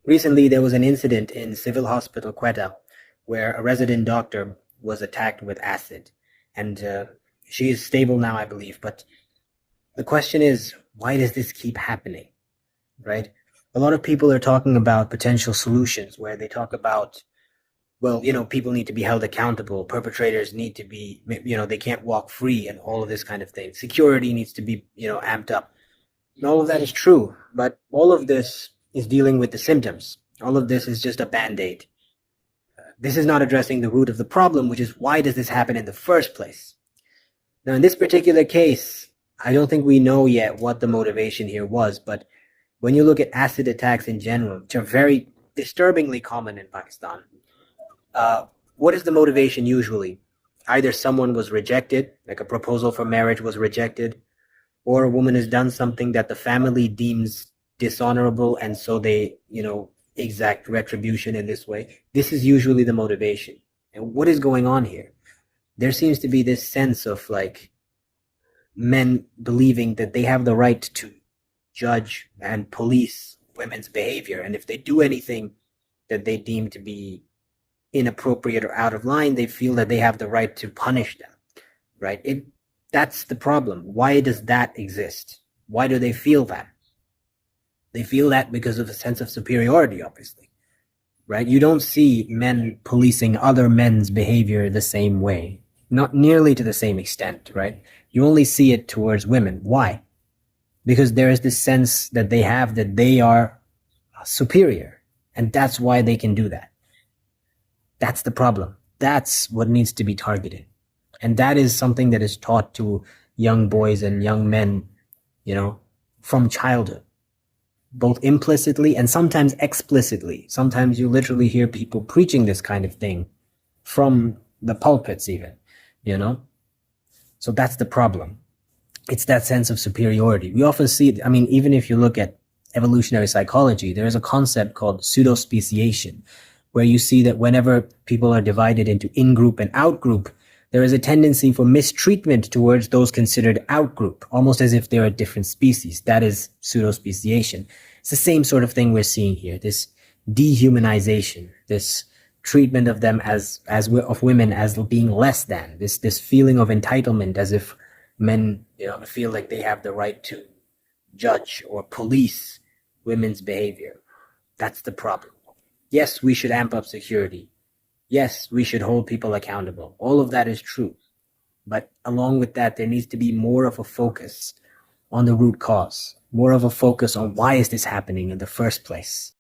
Recently, there was an incident in Civil Hospital Quetta where a resident doctor was attacked with acid, and she is stable now, I believe. But the question is, why does this keep happening, right? A lot of people are talking about potential solutions where they talk about, well, people need to be held accountable, perpetrators need to be, they can't walk free, and all of this kind of thing. Security needs to be, amped up. And all of that is true, but all of this is dealing with the symptoms. All of this is just a band-aid. This is not addressing the root of the problem, which is why does this happen in the first place? Now, in this particular case, I don't think we know yet what the motivation here was, but when you look at acid attacks in general, which are very disturbingly common in Pakistan, what is the motivation usually? Either someone was rejected, like a proposal for marriage was rejected, or a woman has done something that the family deems dishonorable, and so they, exact retribution in this way. This is usually the motivation. And what is going on here? There seems to be this sense of like men believing that they have the right to judge and police women's behavior. And if they do anything that they deem to be inappropriate or out of line, they feel that they have the right to punish them, right? That's the problem. Why does that exist? Why do they feel that? They feel that because of a sense of superiority, obviously, right? You don't see men policing other men's behavior the same way, not nearly to the same extent, right? You only see it towards women. Why? Because there is this sense that they have that they are superior, and that's why they can do that. That's the problem. That's what needs to be targeted. And that is something that is taught to young boys and young men, from childhood, both implicitly and sometimes explicitly. Sometimes you literally hear people preaching this kind of thing from the pulpits even, So that's the problem. It's that sense of superiority. We often see it. I mean, even if you look at evolutionary psychology, there is a concept called pseudo-speciation, where you see that whenever people are divided into in-group and out-group, there is a tendency for mistreatment towards those considered out-group, almost as if they're a different species. That is pseudo-speciation. It's the same sort of thing we're seeing here, this dehumanization, this treatment of them of women as being less than, this feeling of entitlement, as if men, feel like they have the right to judge or police women's behavior. That's the problem. Yes, we should amp up security. Yes, we should hold people accountable. All of that is true. But along with that, there needs to be more of a focus on the root cause, more of a focus on why is this happening in the first place.